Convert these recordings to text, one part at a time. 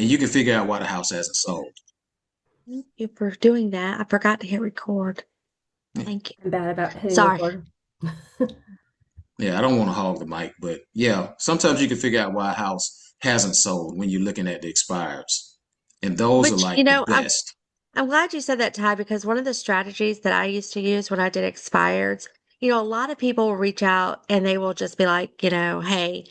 and you can figure out why the house hasn't sold. Thank you for doing that. I forgot to hit record. Yeah, Thank you. I'm bad about hitting Sorry. record. yeah, I don't want to hog the mic, but yeah, sometimes you can figure out why a house hasn't sold when you're looking at the expireds, and those are Which, like the best. I'm glad you said that, Ty, because one of the strategies that I used to use when I did expireds, a lot of people will reach out and they will just be like, hey,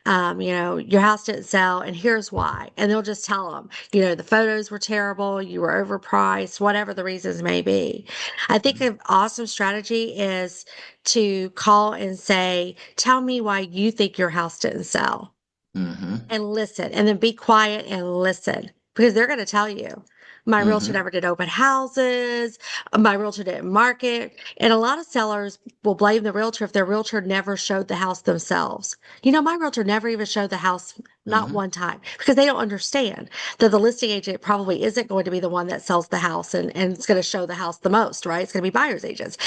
your house didn't sell and here's why. And they'll just tell them, the photos were terrible, you were overpriced, whatever the reasons may be. I think an awesome strategy is to call and say, tell me why you think your house didn't sell Mm-hmm. and listen and then be quiet and listen because they're going to tell you. My realtor Mm-hmm. never did open houses. My realtor didn't market. And a lot of sellers will blame the realtor if their realtor never showed the house themselves. My realtor never even showed the house, not Mm-hmm. one time, because they don't understand that the listing agent probably isn't going to be the one that sells the house and it's going to show the house the most, right? It's going to be buyer's agents.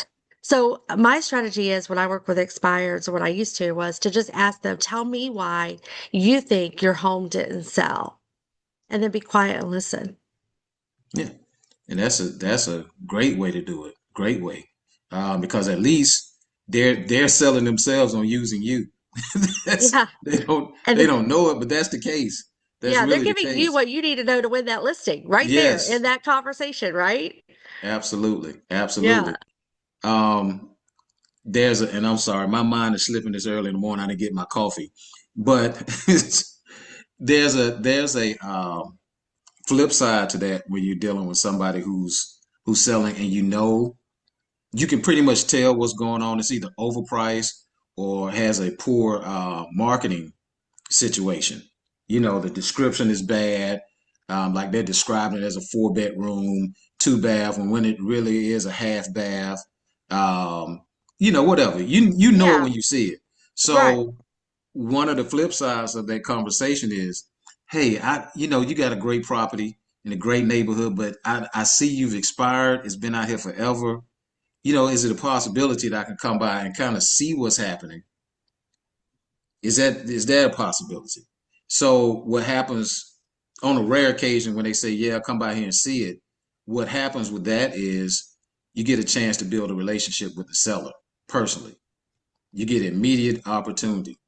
So my strategy is when I work with expireds, or what I used to was to just ask them, tell me why you think your home didn't sell, and then be quiet and listen. Yeah, and that's a great way to do it. Great way, because at least they're selling themselves on using you. Yeah. They And don't know it, but that's the case. That's yeah, they're really the giving you case. what you need to know to win that listing right there in Yes, that conversation, right? absolutely, Yeah. absolutely. Um, and I'm sorry, my mind is slipping this early in the morning. I didn't get my coffee, but there's a flip side to that when you're dealing with somebody who's selling, and you can pretty much tell what's going on. It's either overpriced or has a poor marketing situation. The description is bad. Like they're describing it as a four-bedroom, two bath, when it really is a half bath. Um, whatever. You know it Yeah. when you see it. Right. So one of the flip sides of that conversation is, hey, you got a great property in a great neighborhood, but I see you've expired. It's been out here forever. Is it a possibility that I can come by and kind of see what's happening? Is that a possibility? So what happens on a rare occasion when they say, "Yeah, come by here and see it," what happens with that is you get a chance to build a relationship with the seller personally. You get immediate opportunity,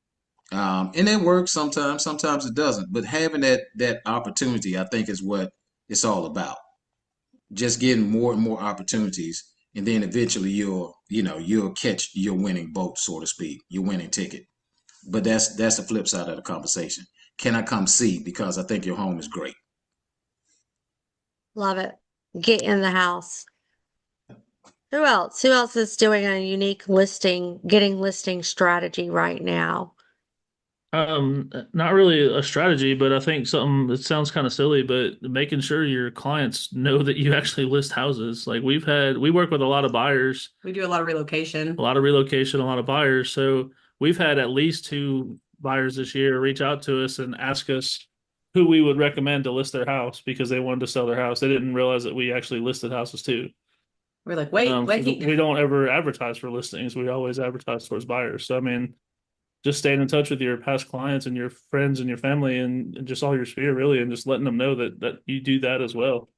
and that works sometimes. Sometimes it doesn't. But having that opportunity, I think, is what it's all about. Just getting more and more opportunities, and then eventually you'll catch your winning boat, so to speak, your winning ticket. But that's the flip side of the conversation. Can I come see? Because I think your home is great. Love it. Get in the house. Who else? Who else is doing a unique listing, getting listing strategy right now? Not really a strategy, but I think something that sounds kind of silly, but making sure your clients know that you actually list houses. Like we work with a lot of buyers, We do a lot of a relocation. lot of relocation, a lot of buyers. So we've had at least two buyers this year reach out to us and ask us who we would recommend to list their house because they wanted to sell their house. They didn't realize that we actually listed houses too. We're like, wait, 'Cause wait. we don't ever advertise for listings. We always advertise towards buyers. So I mean, just staying in touch with your past clients and your friends and your family and just all your sphere really, and just letting them know that you do that as well.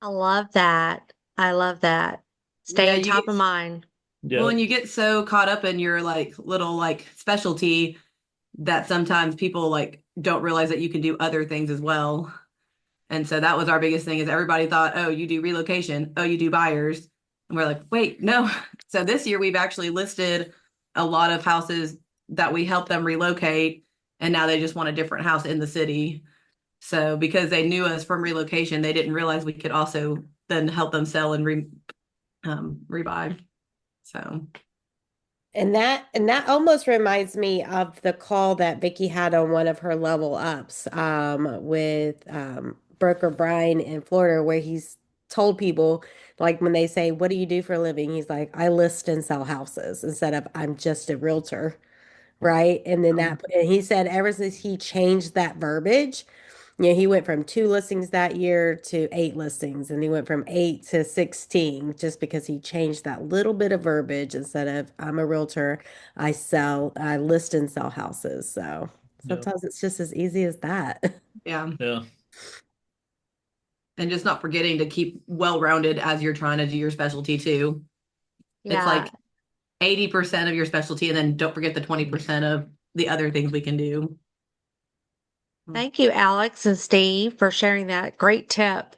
I love that. I love that. Yeah, Staying you top get of mind. well, Yeah. and you get so caught up in your like little like specialty that sometimes people like don't realize that you can do other things as well. And so that was our biggest thing is everybody thought, oh, you do relocation, oh, you do buyers. And we're like, wait, no. So this year we've actually listed a lot of houses that we help them relocate, and now they just want a different house in the city. So because they knew us from relocation, they didn't realize we could also then help them sell and rebuy. So And that almost reminds me of the call that Vicky had on one of her level ups with broker Brian in Florida, where he's told people, like when they say, "What do you do for a living?" He's like, "I list and sell houses," instead of "I'm just a realtor." Right. And then and he said ever since he changed that verbiage, he went from two listings that year to eight listings, and he went from eight to 16 just because he changed that little bit of verbiage instead of "I'm a realtor, I list and sell houses." So. Yeah. Sometimes it's just as easy as that. Yeah. Yeah. And just not forgetting to keep well-rounded as you're trying to do your specialty too. It's Yeah. like 80% of your specialty, and then don't forget the 20% of the other things we can do. Thank you, Alex and Steve, for sharing that great tip.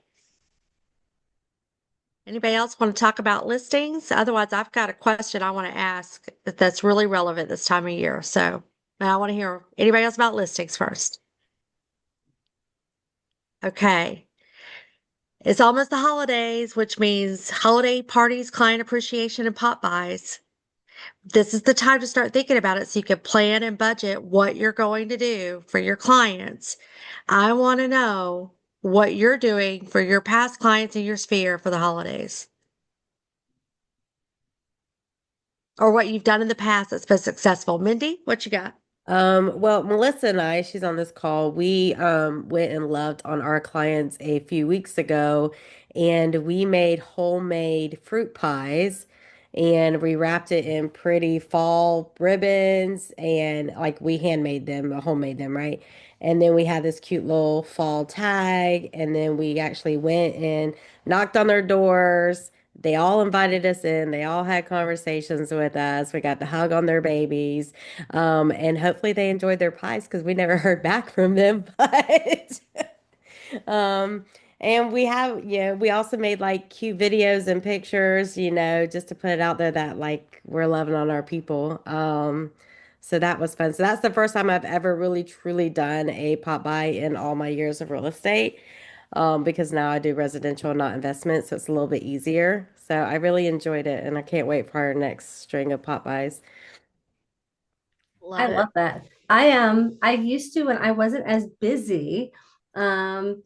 Anybody else want to talk about listings? Otherwise, I've got a question I want to ask that's really relevant this time of year. So I want to hear anybody else about listings first. Okay. It's almost the holidays, which means holiday parties, client appreciation, and pop buys. This is the time to start thinking about it so you can plan and budget what you're going to do for your clients. I want to know what you're doing for your past clients in your sphere for the holidays, or what you've done in the past that's been successful. Mindy, what you got? Well, Melissa and I, she's on this call. We went and loved on our clients a few weeks ago, and we made homemade fruit pies, and we wrapped it in pretty fall ribbons, and like we handmade them, homemade them, right? And then we had this cute little fall tag, and then we actually went and knocked on their doors. They all invited us in. They all had conversations with us. We got to hug on their babies. And hopefully they enjoyed their pies because we never heard back from them. But um, and we have, we also made like cute videos and pictures, just to put it out there that like we're loving on our people. So that was fun. So that's the first time I've ever really truly done a pop by in all my years of real estate. Because now I do residential, not investment, so it's a little bit easier. So I really enjoyed it, and I can't wait for our next string of pop buys. Love I it. love that. I used to when I wasn't as busy, um,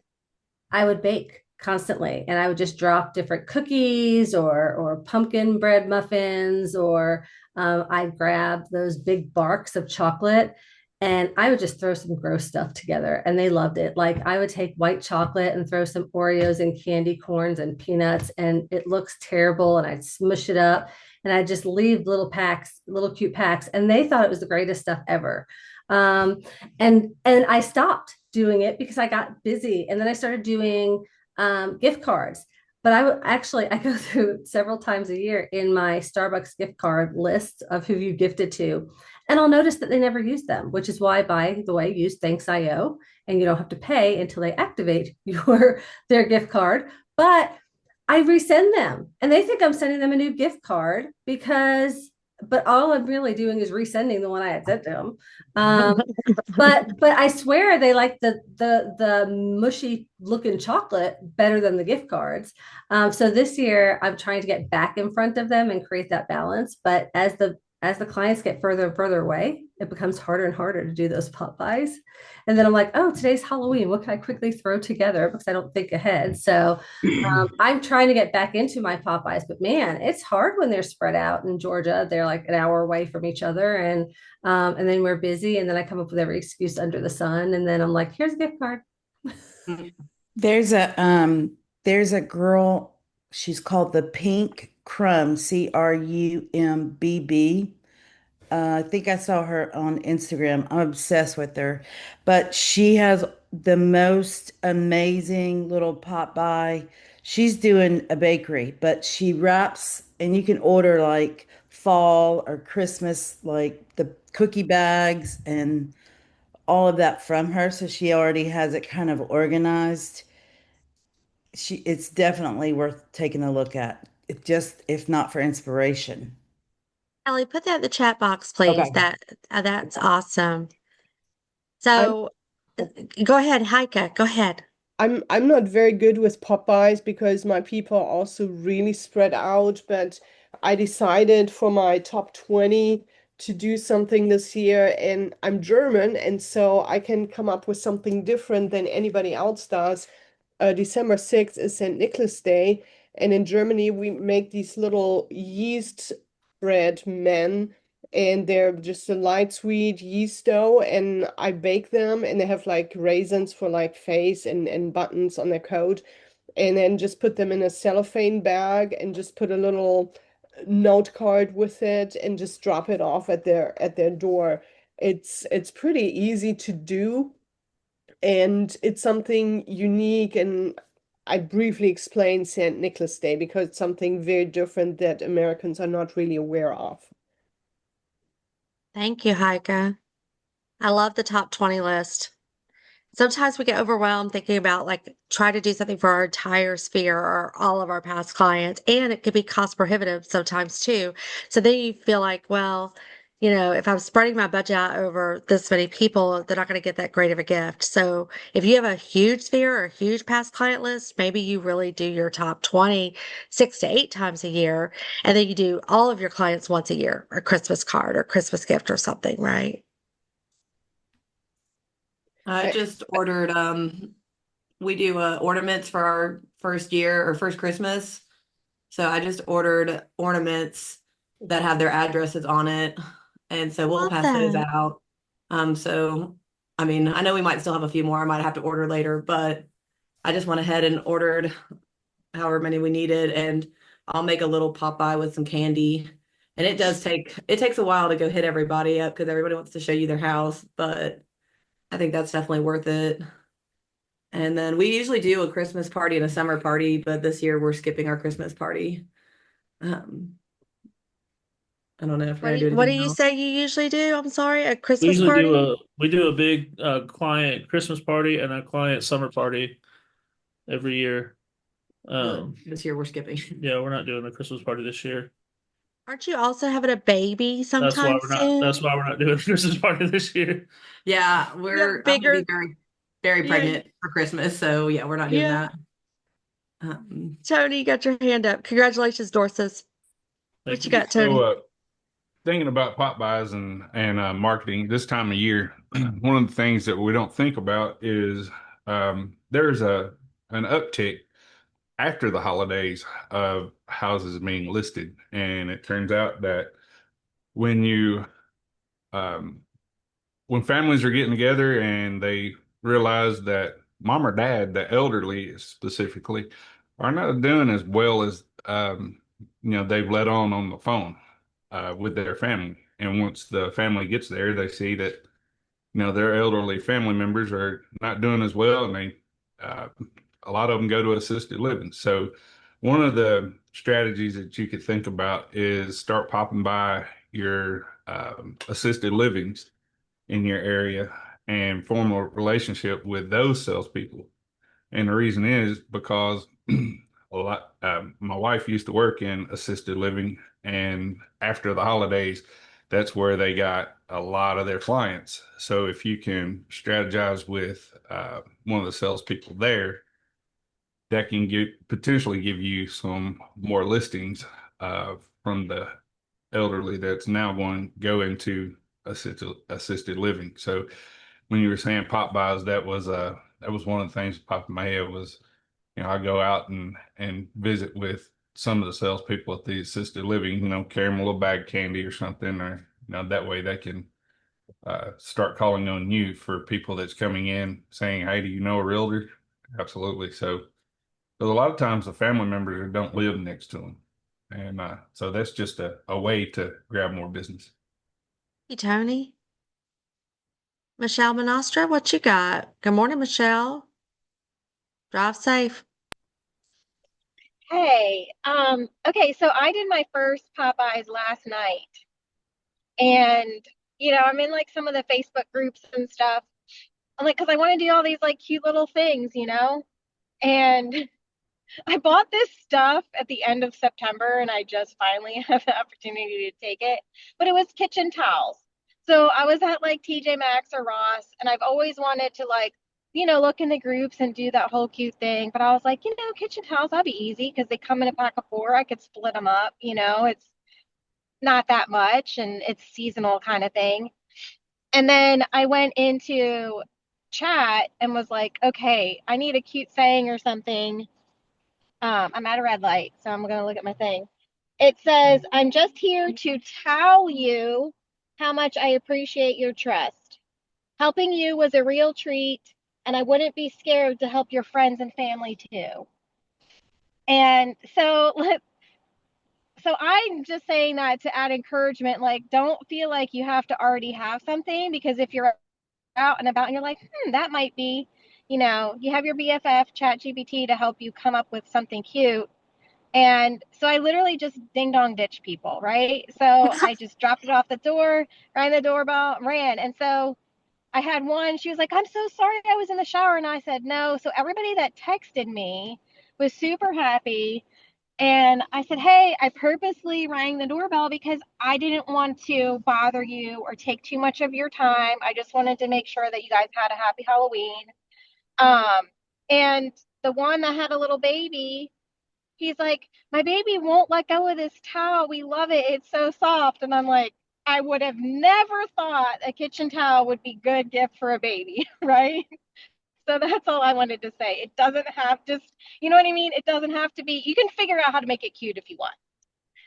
I would bake constantly and I would just drop different cookies or pumpkin bread muffins or I'd grab those big barks of chocolate and I would just throw some gross stuff together and they loved it. Like I would take white chocolate and throw some Oreos and candy corns and peanuts and it looks terrible and I'd smush it up and I'd just leave little packs, little cute packs and they thought it was the greatest stuff ever. Um, and I stopped doing it because I got busy, and then I started doing gift cards. But I would actually I go through several times a year in my Starbucks gift card list of who you gifted to, and I'll notice that they never use them, which is why, by the way, use Thanks.io, and you don't have to pay until they activate your their gift card. But I resend them, and they think I'm sending them a new gift card because but all I'm really doing is resending the one I had sent to them. Um, but I swear they like the mushy looking chocolate better than the gift cards. So this year I'm trying to get back in front of them and create that balance. But as the clients get further and further away, it becomes harder and harder to do those Pop-Bys. And then I'm like, oh, today's Halloween. What can I quickly throw together? Because I don't think ahead. So I'm trying to get back into my Pop-Bys, but man, it's hard when they're spread out in Georgia. They're like an hour away from each other, and then we're busy, and then I come up with every excuse under the sun, and then I'm like, here's a gift card. There's a girl, she's called the Pink Crumb, CRUMBB. I think I saw her on Instagram. I'm obsessed with her. But she has the most amazing little pop by. She's doing a bakery, but she wraps, and you can order like fall or Christmas, like the cookie bags and all of that from her. So she already has it kind of organized. It's definitely worth taking a look at. It just, if not for inspiration. Ellie, put that in the chat box, please. Okay. That's awesome. I'm So go ahead, Heike. Go ahead. I'm not very good with Pop-Bys because my people are also really spread out, but I decided for my top 20 to do something this year, and I'm German, and so I can come up with something different than anybody else does. December 6th is St. Nicholas Day, and in Germany we make these little yeast bread men, and they're just a light sweet yeast dough, and I bake them, and they have like raisins for like face and buttons on their coat, and then just put them in a cellophane bag and just put a little note card with it and just drop it off at their door. It's pretty easy to do, and it's something unique. And I briefly explained St. Nicholas Day because it's something very different that Americans are not really aware of. Thank you, Heike. I love the top 20 list. Sometimes we get overwhelmed thinking about like try to do something for our entire sphere or all of our past clients, and it could be cost prohibitive sometimes too. So then you feel like, well, if I'm spreading my budget out over this many people, they're not going to get that great of a gift. So if you have a huge sphere or a huge past client list, maybe you really do your top 20 6 to 8 times a year, and then you do all of your clients once a year, a Christmas card or Christmas gift or something, right? I just ordered we do ornaments for our first year or first Christmas. So I just ordered ornaments that have their addresses on it. And so we'll Love pass those that. out. So I mean, I know we might still have a few more I might have to order later, but I just went ahead and ordered however many we needed, and I'll make a little Popeye with some candy. And it takes a while to go hit everybody up because everybody wants to show you their house, but I think that's definitely worth it. And then we usually do a Christmas party and a summer party, but this year we're skipping our Christmas party. Um, I don't know if we're gonna do What do anything you else. say you usually do? I'm sorry, a We Christmas usually do party? a big client Christmas party and a client summer party every year. But this year we're skipping. Yeah, we're not doing a Christmas party this year. Aren't you also having a baby That's why sometime we're not. That's soon? why we're not doing a Christmas party this year. Yeah, You have I'm gonna be bigger, very, very yeah, pregnant for Christmas, so yeah, we're not doing yeah. that. Um, Tony, you got your hand up. Congratulations, Dorcas. What Thank you you. got, So, Tony? thinking about Pop-Bys and marketing this time of year, one of the things that we don't think about is there's an uptick after the holidays of houses being listed, and it turns out that when you um, when families are getting together and they realize that mom or dad, the elderly specifically, are not doing as well as they've let on the phone with their family. And once the family gets there, they see that their elderly family members are not doing as well, and they uh, a lot of them go to assisted living. So one of the strategies that you could think about is start popping by your assisted livings in your area and form a relationship with those salespeople. And the reason is because my wife used to work in assisted living, and after the holidays, that's where they got a lot of their clients. So if you can strategize with one of the salespeople there, that can potentially give you some more listings from the elderly that's now going to go into assisted living. So when you were saying Pop-Bys, that was one of the things that popped in my head was, I go out and visit with some of the salespeople at the assisted living, carry them a little bag of candy or something, or that way they can start calling on you for people that's coming in saying, "Hey, do you know a realtor?" Absolutely. So, but a lot of times the family members don't live next to them, and so that's just a way to grab more business. Hey, Tony. Michelle Monastra, what you got? Good morning, Michelle. Drive safe. Hey, okay, so I did my first Popeyes last night, and I'm in like some of the Facebook groups and stuff. I'm like, because I want to do all these like cute little things. And I bought this stuff at the end of September, and I just finally have the opportunity to take it. But it was kitchen towels. So I was at like TJ Maxx or Ross, and I've always wanted to like, look in the groups and do that whole cute thing. But I was like, kitchen towels, that'd be easy because they come in a pack of four. I could split them up. It's not that much, and it's seasonal kind of thing. And then I went into chat and was like, okay, I need a cute saying or something. I'm at a red light, so I'm going to look at my thing. It says, I'm just here to tell you how much I appreciate your trust. Helping you was a real treat, and I wouldn't be scared to help your friends and family too. And so So I'm just saying that to add encouragement, like don't feel like you have to already have something, because if you're out and about and you're like, that might be, you have your BFF ChatGPT to help you come up with something cute. And so I literally just ding dong ditch people, right? So I just dropped it off the door, rang the doorbell, ran. And so I had one, she was like, I'm so sorry, I was in the shower. And I said, no. So everybody that texted me was super happy. And I said, hey, I purposely rang the doorbell because I didn't want to bother you or take too much of your time. I just wanted to make sure that you guys had a happy Halloween. And the one that had a little baby, he's like, my baby won't let go of this towel. We love it. It's so soft. And I'm like, I would have never thought a kitchen towel would be good gift for a baby, right? So that's all I wanted to say. It doesn't have just, you know what I mean? It doesn't have to be, you can figure out how to make it cute if you want.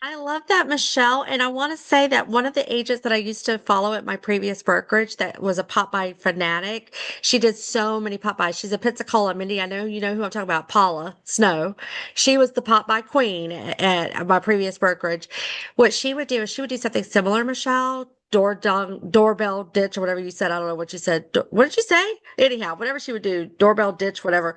I love that, Michelle. And I want to say that one of the agents that I used to follow at my previous brokerage that was a Pop-By fanatic, she did so many Pop-Bys. She's a Pensacola, Mindy. I know you know who I'm talking about, Paula Snow. She was the Pop-By queen at my previous brokerage. What she would do is she would do something similar, Michelle. Doorbell ditch or whatever you said. I don't know what you said. What did you say? Anyhow, whatever she would do, doorbell ditch, whatever.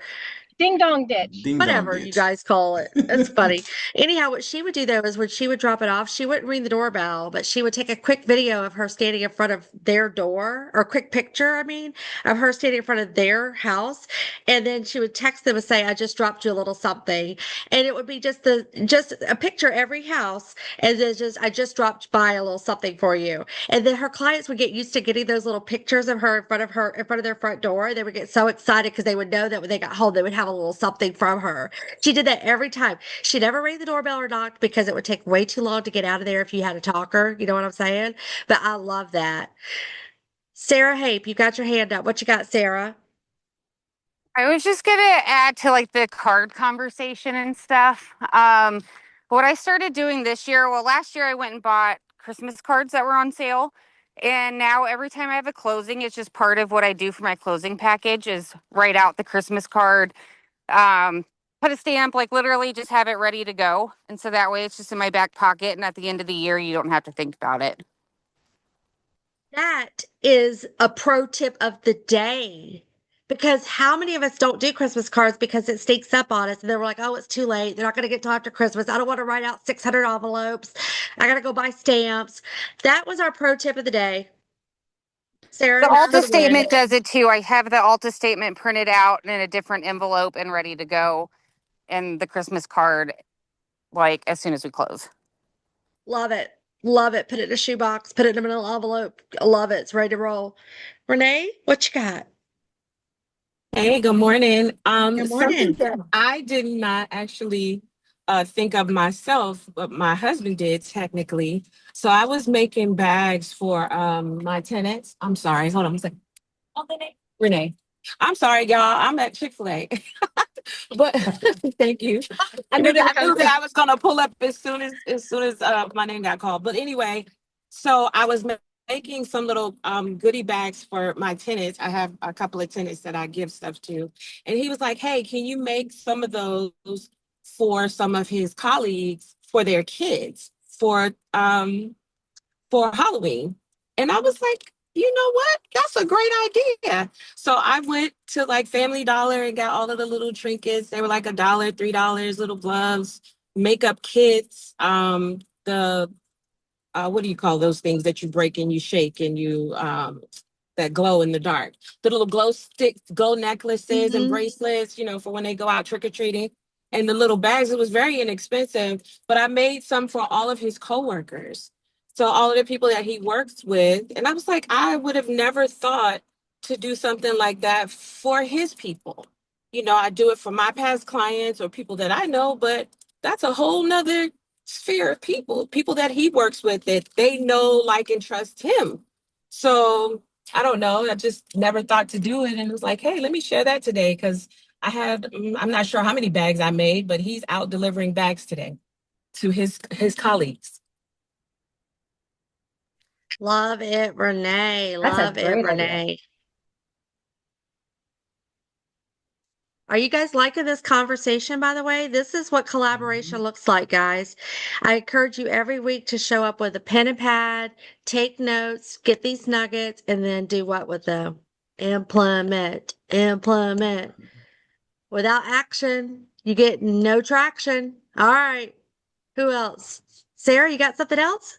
Ding dong ditch. Ding dong Whatever you ditch. guys call it. It's funny. Anyhow, what she would do though is when she would drop it off, she wouldn't ring the doorbell, but she would take a quick video of her standing in front of their door, or a quick picture, I mean, of her standing in front of their house. And then she would text them and say, I just dropped you a little something. And it would be just a picture every house. And then I just dropped by a little something for you. And then her clients would get used to getting those little pictures of her, in front of their front door. They would get so excited because they would know that when they got home, they would have a little something from her. She did that every time. She never rang the doorbell or knocked because it would take way too long to get out of there if you had a talker. You know what I'm saying? But I love that. Sarah Hape, you got your hand up. What you got, Sarah? I was just gonna add to like the card conversation and stuff. What I started doing this year, well, last year I went and bought Christmas cards that were on sale. And now every time I have a closing, it's just part of what I do for my closing package is write out the Christmas card, put a stamp, like literally just have it ready to go. And so that way it's just in my back pocket. And at the end of the year, you don't have to think about it. That is a pro tip of the day. Because how many of us don't do Christmas cards because it sneaks up on us and then we're like, oh, it's too late. They're not going to get till after Christmas. I don't want to write out 600 envelopes. I got to go buy stamps. That was our pro tip of the day. Sarah, The you're for Alta the win. statement does it too. I have the Alta statement printed out in a different envelope and ready to go. And the Christmas card, like as soon as we close. Love it. Love it. Put it in a shoebox, put it in an envelope. I love it. It's ready to roll. Renee, what you got? Hey, good morning. Good Something morning. that I did not actually think of myself, but my husband did technically. So I was making bags for my tenants. I'm sorry, hold on a second. Oh, Renee. Renee. I'm sorry, y'all. I'm at Chick-fil-A. But thank you. I knew that I was gonna pull up as soon as my name got called. But anyway, so I was making some little goodie bags for my tenants. I have a couple of tenants that I give stuff to. And he was like, hey, can you make some of those for some of his colleagues for their kids for Halloween? And I was like, you know what? That's a great idea. So I went to like Family Dollar and got all of the little trinkets. They were like $1, $3, little gloves, makeup kits, the what do you call those things that you break and you shake and you that glow in the dark? The little glow sticks, glow necklaces and bracelets, for when they go out trick-or-treating. And the little bags, it was very inexpensive, but I made some for all of his coworkers. So all of the people that he works with. And I was like, I would have never thought to do something like that for his people. I do it for my past clients or people that I know, but that's a whole nother sphere of people that he works with that they know, like, and trust him. So I don't know. I just never thought to do it. And it was like, hey, let me share that today because I'm not sure how many bags I made, but he's out delivering bags today to his colleagues. Love it, Renee. That's a Love it, great idea. Renee. Are you guys liking this conversation, by the way? This is what collaboration looks like, guys. I encourage you every week to show up with a pen and pad, take notes, get these nuggets, and then do what with them? Implement, implement. Without action, you get no traction. All right. Who else? Sarah, you got something else?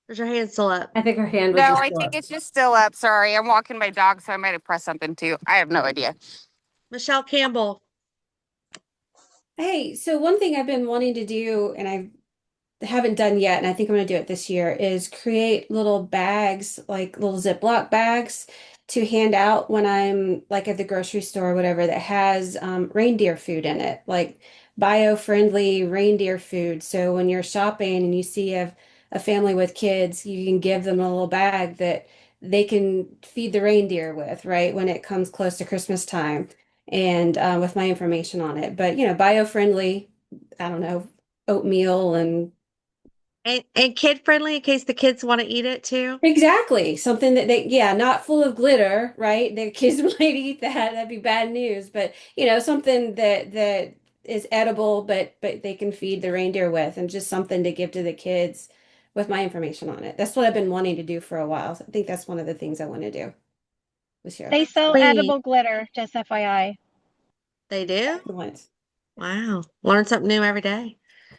Is your hand still up? I think her hand was No, just I still think up. it's just still up. Sorry, I'm walking my dog, so I might have pressed something too. I have no idea. Michelle Campbell. Hey, so one thing I've been wanting to do, and I haven't done yet, and I think I'm going to do it this year, is create little bags, like little Ziploc bags to hand out when I'm like at the grocery store or whatever that has reindeer food in it, like bio-friendly reindeer food. So when you're shopping and you see a family with kids, you can give them a little bag that they can feed the reindeer with, right? When it comes close to Christmas time and with my information on it. But, bio-friendly, I don't know, oatmeal and And kid friendly in case the kids want to eat it too. exactly something that yeah, not full of glitter, right? Their kids might eat that. That'd be bad news. But something that is edible, but they can feed the reindeer with, and just something to give to the kids with my information on it. That's what I've been wanting to do for a while. So I think that's one of the things I want to do this year. They sell Sweet. edible glitter, just FYI. They do? Excellent. Wow. Learn something new every day.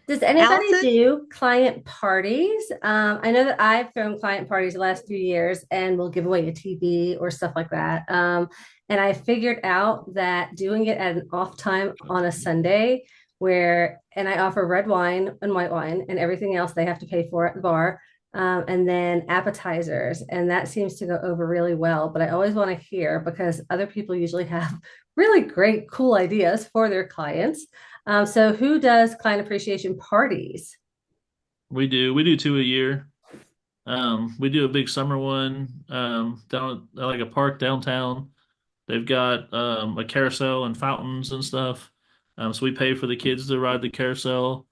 Does anybody Allison? do client parties? I know that I've thrown client parties the last few years and we'll give away a TV or stuff like that. And I figured out that doing it at an off time on a Sunday and I offer red wine and white wine and everything else they have to pay for at the bar. And then appetizers. And that seems to go over really well. But I always want to hear because other people usually have really great, cool ideas for their clients. So who does client appreciation parties? We do. We do two a year. We do a big summer one down at like a park downtown. They've got a carousel and fountains and stuff. So we pay for the kids to ride the carousel.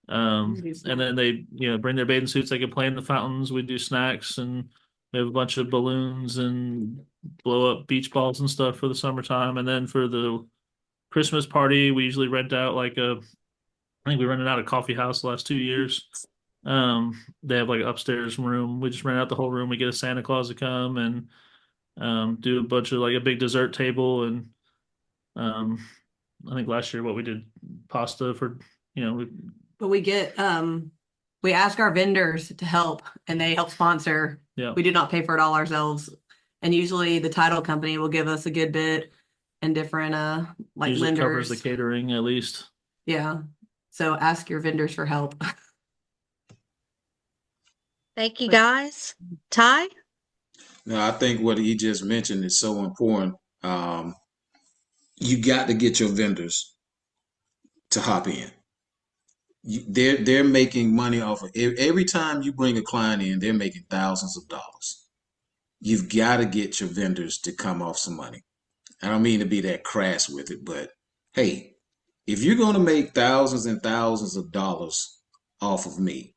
And then they, bring their bathing suits. They can play in the fountains. We do snacks and we have a bunch of balloons and blow up beach balls and stuff for the summertime. And then for the Christmas party, we usually rent out I think we rented out a coffee house the last 2 years. They have like an upstairs room. We just rent out the whole room. We get a Santa Claus to come and do a bunch of like a big dessert table. And um, I think last year what we did pasta for, But we ask our vendors to help and they help sponsor. yeah. We do not pay for it all ourselves. And usually the title company will give us a good bit and different like Usually lenders. covers the catering at least. Yeah. So ask your vendors for help. Thank you, guys. Ty? No, I think what he just mentioned is so important. You got to get your vendors to hop in. They're making money off of every time you bring a client in, they're making thousands of dollars. You've got to get your vendors to come off some money. I don't mean to be that crass with it, but hey, if you're going to make thousands and thousands of dollars off of me,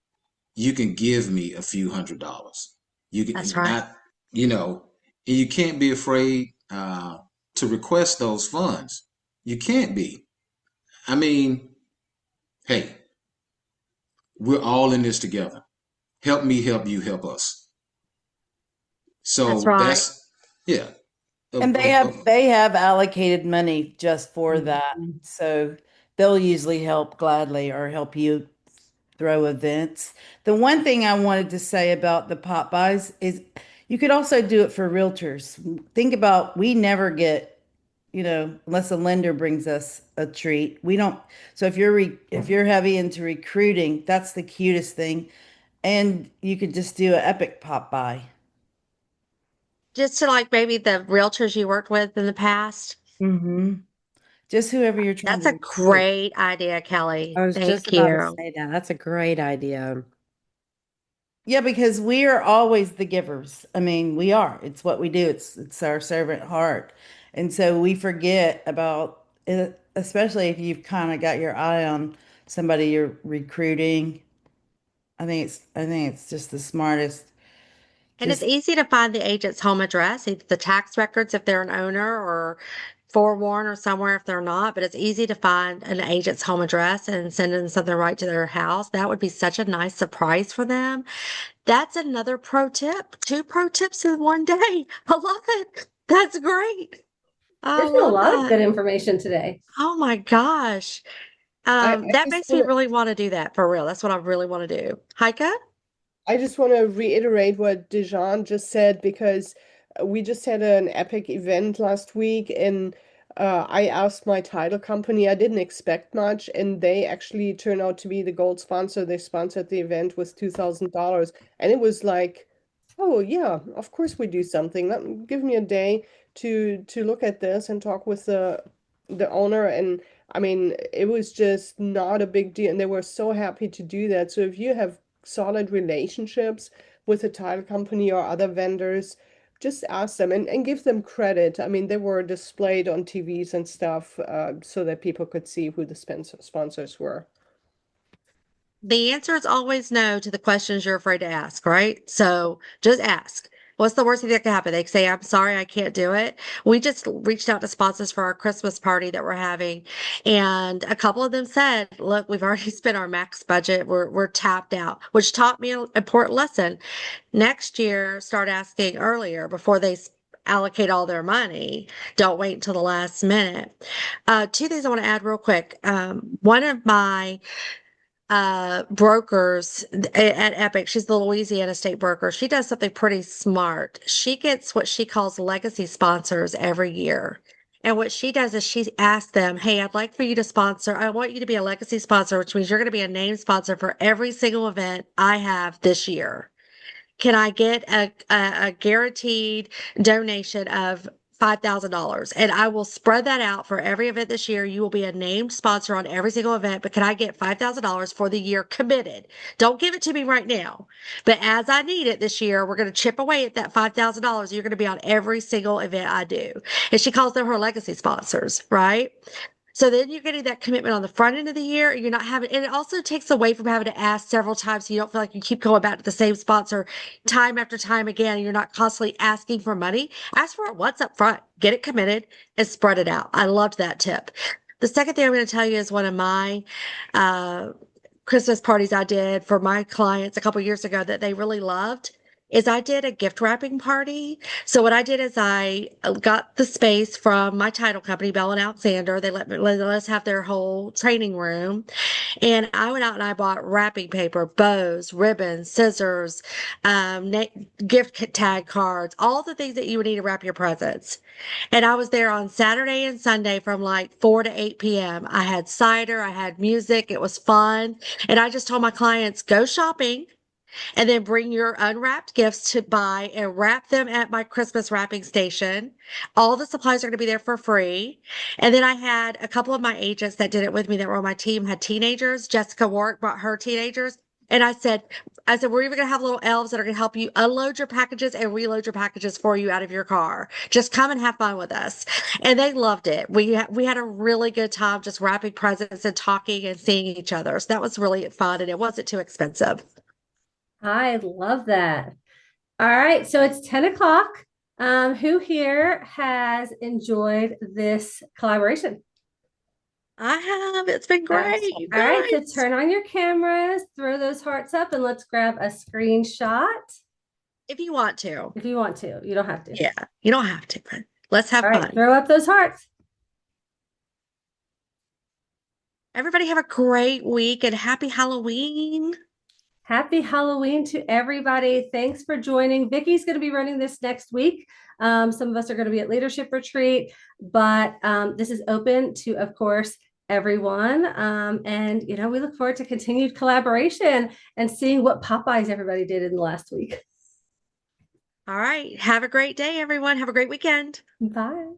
you can give me a few $100s. You can That's right. not, and you can't be afraid to request those funds. You can't be. I mean, hey, we're all in this together. Help me, help you, help us. So That's right. Yeah. And they have allocated money just for that. So they'll usually help gladly or help you throw events. The one thing I wanted to say about the Pop-Bys is you could also do it for realtors. Think about we never get, unless a lender brings us a treat. We don't. So if you're heavy into recruiting, that's the cutest thing. And you could just do an epic Pop-By. Just to like maybe the realtors you worked with in the past. Mm-hmm. Just whoever you're trying That's to a recruit. great idea, Kelly. I was just Thank about to you. say that. That's a great idea. Yeah, because we are always the givers. I mean, we are. It's what we do. It's our servant heart. And so we forget about it, especially if you've kind of got your eye on somebody you're recruiting. I think it's just the smartest. And it's Just easy to find the agent's home address, either the tax records if they're an owner or Forewarn or somewhere if they're not, but it's easy to find an agent's home address and send them something right to their house. That would be such a nice surprise for them. That's another pro tip. 2 pro tips in one day. I love it. That's great. I There's been a love lot of that. good information today. Oh my gosh. I That just makes me wanna, really want to do that for real. That's what I really want to do. Heike? I just want to reiterate what Dejan just said because we just had an epic event last week and I asked my title company. I didn't expect much, and they actually turned out to be the gold sponsor. They sponsored the event with $2,000, and it was like, oh yeah, of course we do something. Give me a day to look at this and talk with the owner. And I mean, it was just not a big deal, and they were so happy to do that. So if you have solid relationships with a title company or other vendors, just ask them and give them credit. I mean, they were displayed on TVs and stuff so that people could see who the sponsors were. The answer is always no to the questions you're afraid to ask, right? So just ask. What's the worst thing that can happen? They say, I'm sorry, I can't do it. We just reached out to sponsors for our Christmas party that we're having. And a couple of them said, look, we've already spent our max budget. We're tapped out, which taught me an important lesson. Next year, start asking earlier before they allocate all their money. Don't wait until the last minute. 2 things I want to add real quick. One of my brokers at Epic. She's the Louisiana state broker. She does something pretty smart. She gets what she calls legacy sponsors every year. And what she does is she asks them, hey, I'd like for you to sponsor. I want you to be a legacy sponsor, which means you're going to be a name sponsor for every single event I have this year. Can I get a guaranteed donation of $5,000? And I will spread that out for every event this year. You will be a named sponsor on every single event, but can I get $5,000 for the year committed? Don't give it to me right now. But as I need it this year, we're going to chip away at that $5,000. You're going to be on every single event I do. And she calls them her legacy sponsors, right? So then you're getting that commitment on the front end of the year. You're not having, and it also takes away from having to ask several times. So you don't feel like you keep going back to the same sponsor time after time again. And you're not constantly asking for money. Ask for it once up front, get it committed and spread it out. I loved that tip. The second thing I'm going to tell you is one of my, Christmas parties I did for my clients a couple years ago that they really loved is I did a gift wrapping party. So what I did is I got the space from my title company, Bell and Alexander. They let us have their whole training room. And I went out and I bought wrapping paper, bows, ribbons, scissors, gift tag cards, all the things that you would need to wrap your presents. And I was there on Saturday and Sunday from like 4 to 8 p.m. I had cider, I had music, it was fun. And I just told my clients, go shopping and then bring your unwrapped gifts to buy and wrap them at my Christmas wrapping station. All the supplies are going to be there for free. And then I had a couple of my agents that did it with me that were on my team had teenagers. Jessica Warwick brought her teenagers. And I said, we're even going to have little elves that are going to help you unload your packages and reload your packages for you out of your car. Just come and have fun with us. And they loved it. We had a really good time just wrapping presents and talking and seeing each other. So that was really fun and it wasn't too expensive. I love that. All right, so it's 10 o'clock. Who here has enjoyed this collaboration? I have. It's been great. All right, so turn on your cameras, throw those hearts up, and let's grab a screenshot. If you want to. If you want to. You don't have to. Yeah, you don't have to, but let's have fun. Throw up those hearts. Everybody have a great week and happy Halloween. Happy Halloween to everybody. Thanks for joining. Vicky's going to be running this next week. Some of us are going to be at leadership retreat, but this is open to, of course, everyone. And, we look forward to continued collaboration and seeing what Pop-Bys everybody did in the last week. All right. Have a great day, everyone. Have a great weekend. Bye.